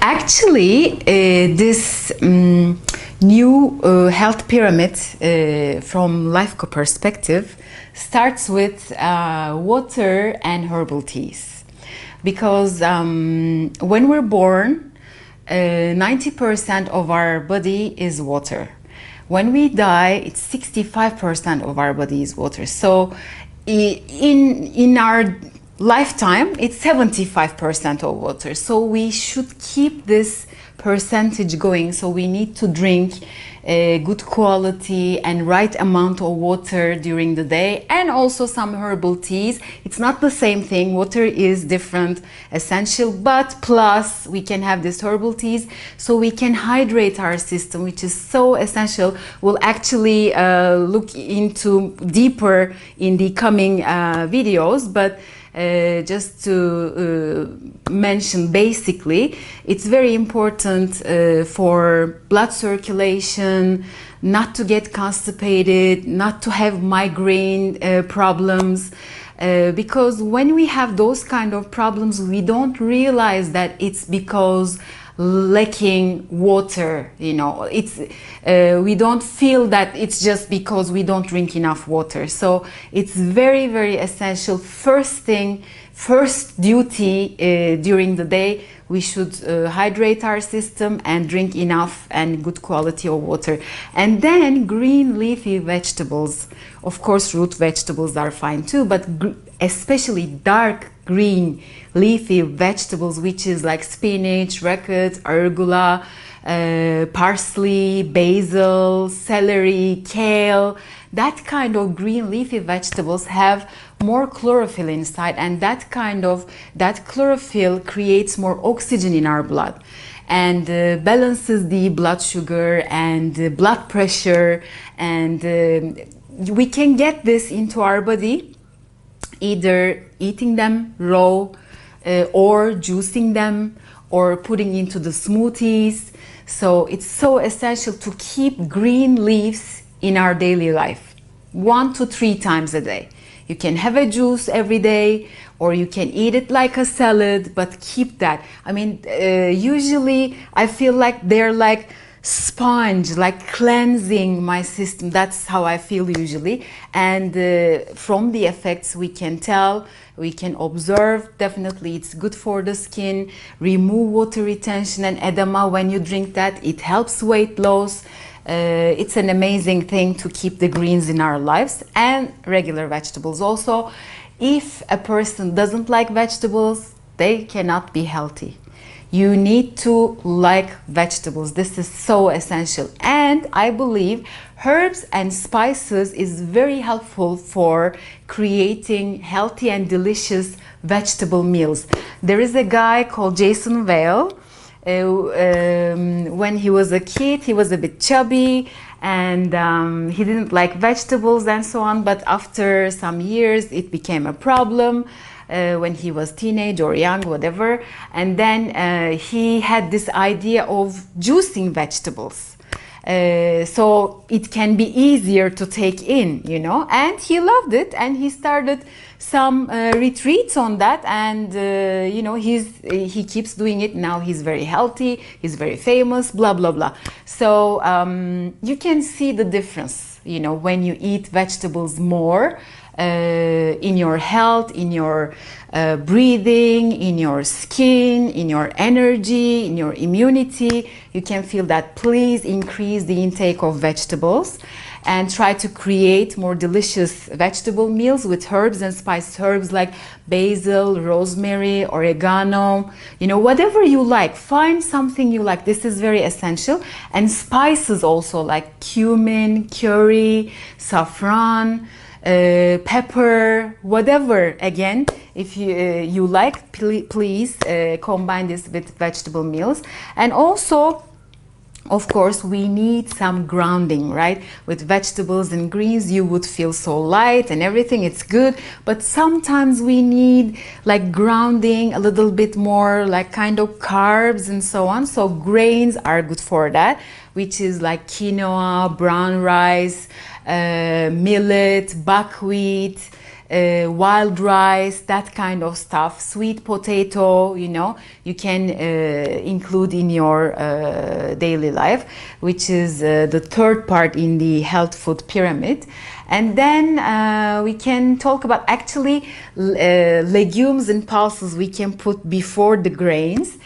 Actually, this new health pyramid from LifeCo perspective starts with water and herbal teas. Because when we're born, 90% of our body is water. When we die, it's 65% of our body is water. So in our lifetime, it's 75% of water. So we should keep this percentage going. So we need to drink good quality and right amount of water during the day, and also some herbal teas. It's not the same thing. Water is different, essential, but plus we can have this herbal teas so we can hydrate our system, which is so essential. We'll actually look into deeper in the coming videos, but just to mention basically, it's very important for blood circulation, not to get constipated, not to have migraine problems, because when we have those kind of problems, we don't realize that it's because lacking water, you know. It's we don't feel that it's just because we don't drink enough water. So it's very, very essential. First duty during the day, we should hydrate our system and drink enough and good quality of water. And then green leafy vegetables, of course root vegetables are fine too, but especially dark green leafy vegetables, which is like spinach, racquet, arugula, parsley, basil, celery, kale. That kind of green leafy vegetables have more chlorophyll inside, and that chlorophyll creates more oxygen in our blood and balances the blood sugar and blood pressure, and we can get this into our body either eating them raw or juicing them or putting into the smoothies. So it's so essential to keep green leaves in our daily life 1 to 3 times a day. You can have a juice every day, or you can eat it like a salad, but keep that. I mean, usually I feel like they're like sponge, like cleansing my system. That's how I feel usually. And from the effects we can tell, we can observe, definitely it's good for the skin, remove water retention and edema when you drink that. It helps weight loss. It's an amazing thing to keep the greens in our lives, and regular vegetables also. If a person doesn't like vegetables, they cannot be healthy. You need to like vegetables. This is so essential. And I believe herbs and spices is very helpful for creating healthy and delicious vegetable meals. There is a guy called Jason Vale. When he was a kid, he was a bit chubby, and he didn't like vegetables and so on, but after some years it became a problem when he was teenage or young, whatever, and then he had this idea of juicing vegetables. So it can be easier to take in, you know, and he loved it, and he started some retreats on that, and you know, he keeps doing it now. He's very healthy, he's very famous, blah blah blah. So you can see the difference, you know, when you eat vegetables more in your health, in your breathing, in your skin, in your energy, in your immunity. You can feel that. Please increase the intake of vegetables and try to create more delicious vegetable meals with herbs and spiced herbs like basil, rosemary, oregano, you know, whatever you like. Find something you like. This is very essential. And spices also, like cumin, curry, saffron, pepper, whatever. Again, if you like, please combine this with vegetable meals. And also, of course, we need some grounding, right? With vegetables and greens, you would feel so light and everything, it's good. But sometimes we need like grounding, a little bit more like kind of carbs and so on. So grains are good for that, which is like quinoa, brown rice, millet, buckwheat, wild rice, that kind of stuff, sweet potato, you know, you can include in your daily life, which is the third part in the health food pyramid. And then we can talk about actually legumes and pulses we can put before the grains.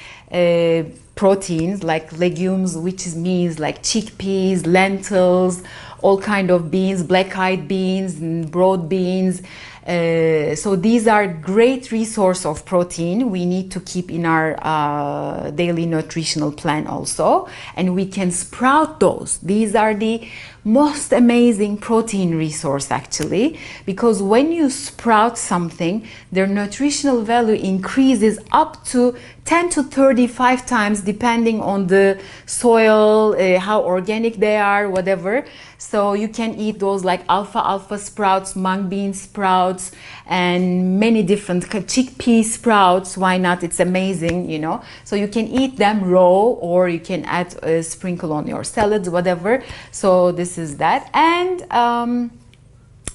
Proteins like legumes, which means like chickpeas, lentils, all kind of beans, black-eyed beans and broad beans. So these are great resource of protein we need to keep in our daily nutritional plan also, and we can sprout those. These are the most amazing protein resource actually, because when you sprout something, their nutritional value increases up to 10 to 35 times depending on the soil, how organic they are, whatever. So you can eat those like alfalfa sprouts, mung bean sprouts, and many different chickpea sprouts. Why not? It's amazing, you know. So you can eat them raw, or you can add a sprinkle on your salads, whatever. So this is that. And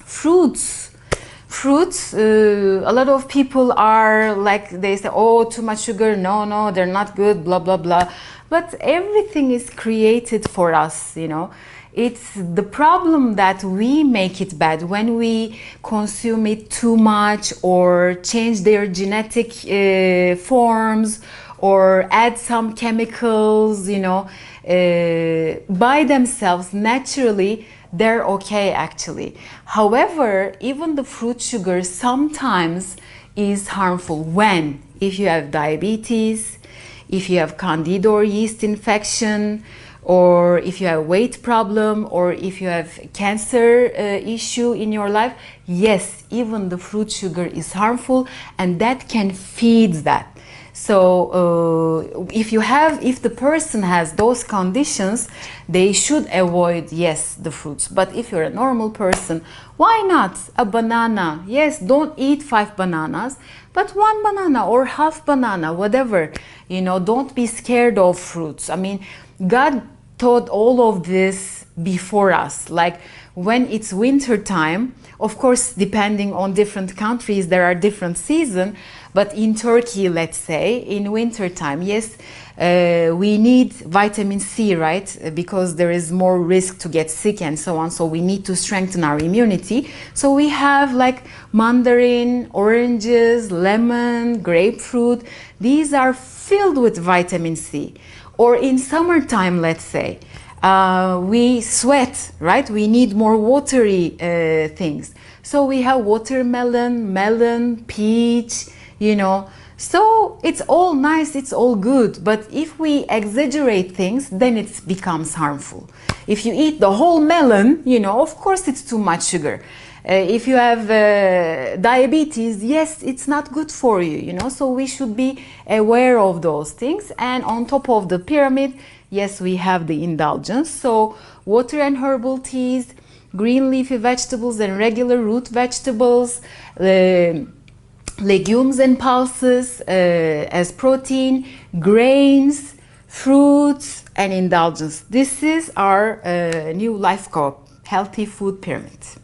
fruits. A lot of people are like, they say, oh, too much sugar, no, they're not good, blah blah blah. But everything is created for us, you know. It's the problem that we make it bad when we consume it too much, or change their genetic forms, or add some chemicals, you know. By themselves, naturally, they're okay actually. However, even the fruit sugar sometimes is harmful when, if you have diabetes, if you have candida or yeast infection, or if you have weight problem, or if you have cancer issue in your life, yes, even the fruit sugar is harmful, and that can feed that. So if the person has those conditions, they should avoid, yes, the fruits. But if you're a normal person, why not a banana? Yes, don't eat 5 bananas, but 1 banana or half banana, whatever. You know, don't be scared of fruits. I mean, God taught all of this before us. Like when it's winter time, of course, depending on different countries, there are different seasons. But in Turkey, let's say, in winter time, yes, we need vitamin C, right? Because there is more risk to get sick and so on. So we need to strengthen our immunity. So we have like mandarin, oranges, lemon, grapefruit. These are filled with vitamin C. Or in summertime, let's say, we sweat, right? We need more watery things. So we have watermelon, melon, peach, you know. So it's all nice, it's all good. But if we exaggerate things, then it becomes harmful. If you eat the whole melon, you know, of course it's too much sugar. If you have diabetes, yes, it's not good for you, you know. So we should be aware of those things. And on top of the pyramid, yes, we have the indulgence. So water and herbal teas, green leafy vegetables and regular root vegetables, legumes and pulses as protein, grains, fruits, and indulgence. This is our new LifeCo Healthy Food Pyramid.